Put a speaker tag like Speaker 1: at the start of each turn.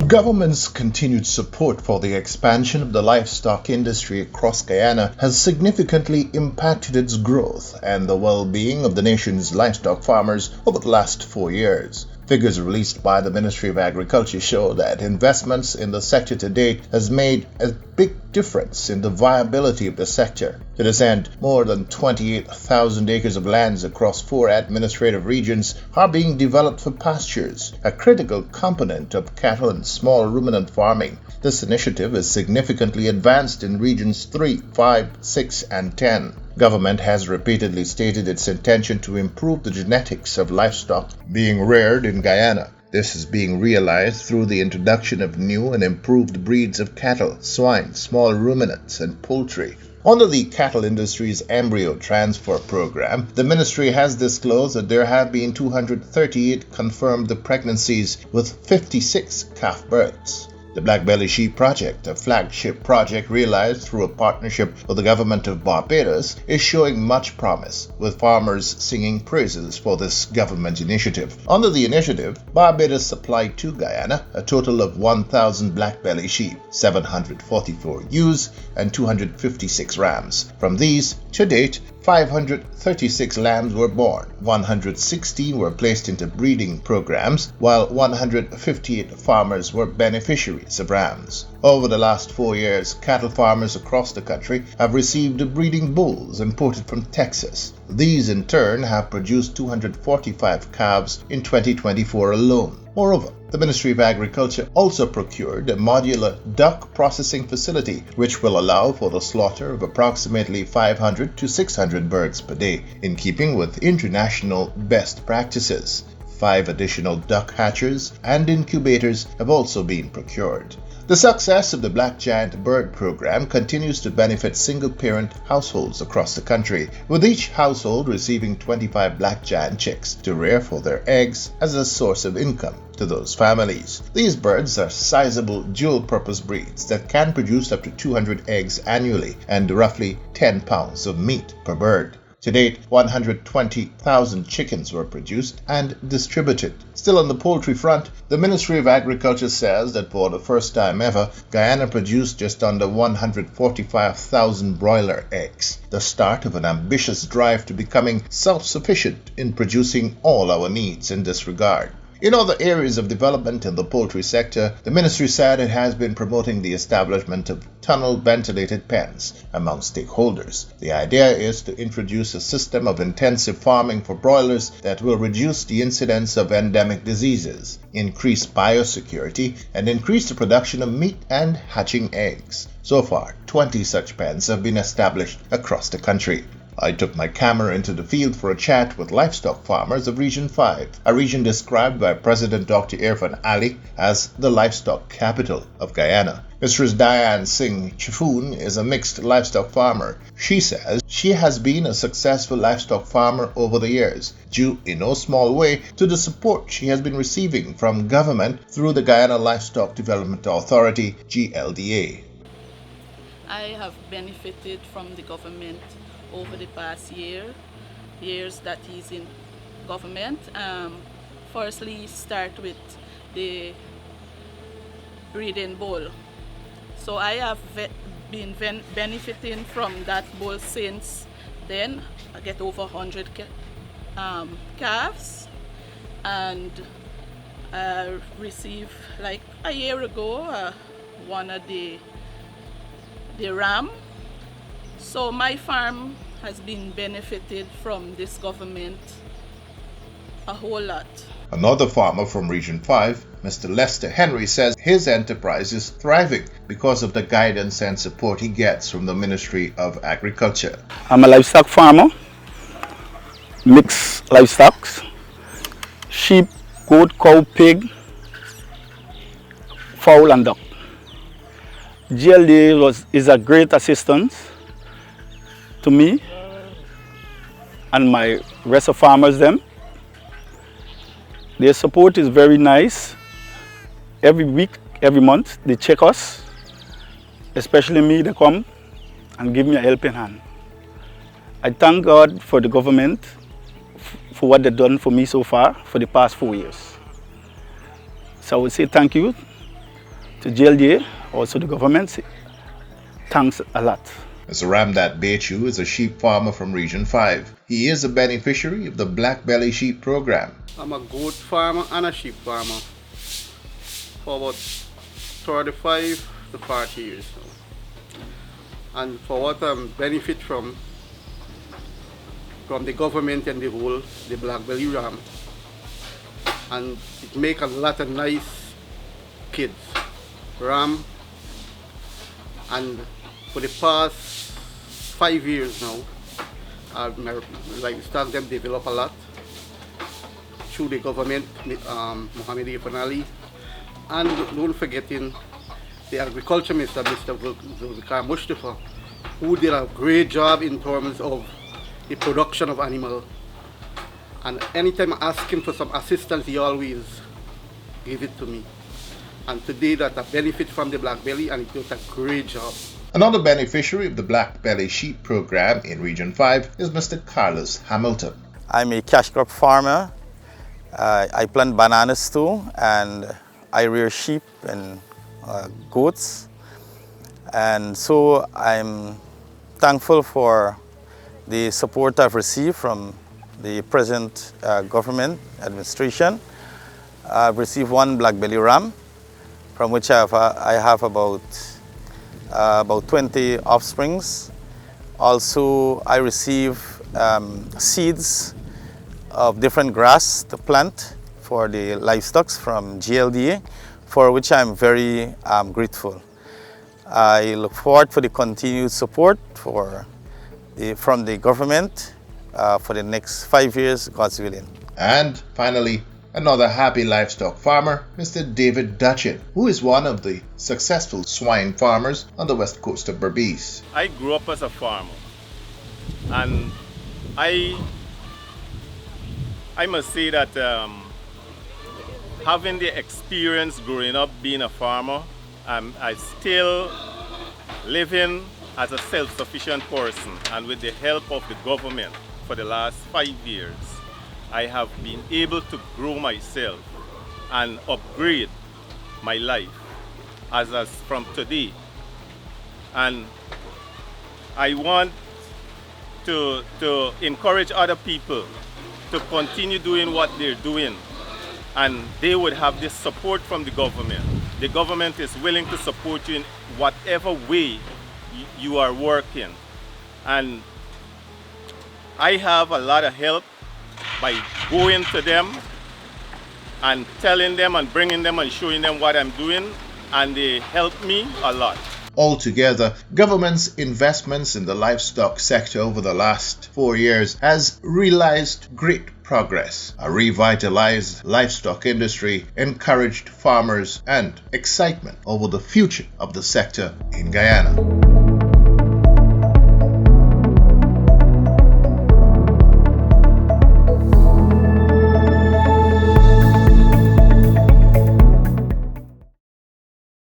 Speaker 1: government's continued support for the expansion of the livestock industry across Guyana has significantly impacted its growth and the well-being of the nation's livestock farmers over the last 4 years. Figures released by the Ministry of Agriculture show that investments in the sector to date has made a big difference in the viability of the sector. To this end, more than 28,000 acres of lands across 4 administrative regions are being developed for pastures, a critical component of cattle and small ruminant farming. This initiative is significantly advanced in regions 3, 5, 6, and 10. Government has repeatedly stated its intention to improve the genetics of livestock being reared in Guyana. This is being realized through the introduction of new and improved breeds of cattle, swine, small ruminants, and poultry. Under the cattle industry's embryo transfer program, the ministry has disclosed that there have been 238 confirmed pregnancies with 56 calf births. The Black Belly Sheep Project, a flagship project realized through a partnership with the government of Barbados, is showing much promise, with farmers singing praises for this government initiative. Under the initiative, Barbados supplied to Guyana a total of 1,000 black belly sheep, 744 ewes, and 256 rams. From these, to date, 536 lambs were born, 116 were placed into breeding programs, while 158 farmers were beneficiaries of rams. Over the last 4 years, cattle farmers across the country have received breeding bulls imported from Texas. These in turn have produced 245 calves in 2024 alone. Moreover, the Ministry of Agriculture also procured a modular duck processing facility which will allow for the slaughter of approximately 500 to 600 birds per day, in keeping with international best practices. 5 additional duck hatchers and incubators have also been procured. The success of the Black Giant Bird program continues to benefit single-parent households across the country, with each household receiving 25 Black Giant chicks to rear for their eggs as a source of income to those families. These birds are sizable dual-purpose breeds that can produce up to 200 eggs annually and roughly 10 pounds of meat per bird. To date, 120,000 chickens were produced and distributed. Still on the poultry front, the Ministry of Agriculture says that for the first time ever, Guyana produced just under 145,000 broiler eggs, the start of an ambitious drive to becoming self-sufficient in producing all our needs in this regard. In other areas of development in the poultry sector, the ministry said it has been promoting the establishment of tunnel-ventilated pens among stakeholders. The idea is to introduce a system of intensive farming for broilers that will reduce the incidence of endemic diseases, increase biosecurity, and increase the production of meat and hatching eggs. So far, 20 such pens have been established across the country. I took my camera into the field for a chat with livestock farmers of Region 5, a region described by President Dr. Irfan Ali as the livestock capital of Guyana. Mistress Diane Singh Chifoon is a mixed livestock farmer. She says she has been a successful livestock farmer over the years, due in no small way to the support she has been receiving from government through the Guyana Livestock Development Authority, GLDA.
Speaker 2: I have benefited from the government over the past years that he's in government. Firstly, start with the breeding bull. So I have been benefiting from that bull since then. I get over 100 calves, and I received, like a year ago, one of the ram. So my farm has been benefited from this government a whole lot.
Speaker 1: Another farmer from Region 5, Mr. Lester Henry, says his enterprise is thriving because of the guidance and support he gets from the Ministry of Agriculture.
Speaker 3: I'm a livestock farmer, mixed livestock, sheep, goat, cow, pig, fowl and duck. GLDA is a great assistance to me and my rest of farmers them. Their support is very nice. Every week, every month, they check us, especially me. They come and give me a helping hand. I thank God for the government for what they've done for me so far for the past 4 years. So I would say thank you to GLDA, also the government, thanks a lot.
Speaker 1: Mr. Ramdat Bechu is a sheep farmer from Region 5. He is a beneficiary of the Black Belly Sheep Program.
Speaker 4: I'm a goat farmer and a sheep farmer for about 35 to 40 years now. And for what I benefit from the government and the Black Belly ram, and it make a lot of nice kids, ram, and for the past 5 years now, my livestock them develop a lot through the government, Mohammed Ali, and don't forgetting the agriculture minister, Mr. Zulfikar Mustafa, who did a great job in terms of the production of animal. And anytime I ask him for some assistance, he always give it to me. And today that I benefit from the Black Belly, and he does a great job.
Speaker 1: Another beneficiary of the Black Belly Sheep Program in Region 5 is Mr. Carlos Hamilton.
Speaker 5: I'm a cash crop farmer. I plant bananas too, and I rear sheep and goats. And so I'm thankful for the support I've received from the present government administration. I've received one Black Belly ram, from which I have about 20 offsprings. Also, I receive seeds of different grass to plant for the livestock from GLDA, for which I'm very grateful. I look forward for the continued support from the government for the next 5 years, God's willing.
Speaker 1: And finally, another happy livestock farmer, Mr. David Dutchin, who is one of the successful swine farmers on the west coast of Berbice.
Speaker 6: I grew up as a farmer, and I must say that having the experience growing up being a farmer, I still living as a self-sufficient person, and with the help of the government for the last 5 years, I have been able to grow myself and upgrade my life as from today. And I want to encourage other people to continue doing what they're doing, and they would have this support from the government. The government is willing to support you in whatever way you are working. And I have a lot of help by going to them and telling them and bringing them and showing them what I'm doing, and they help me a lot.
Speaker 1: Altogether, government's investments in the livestock sector over the last 4 years has realized great progress. A revitalized livestock industry encouraged farmers and excitement over the future of the sector in Guyana.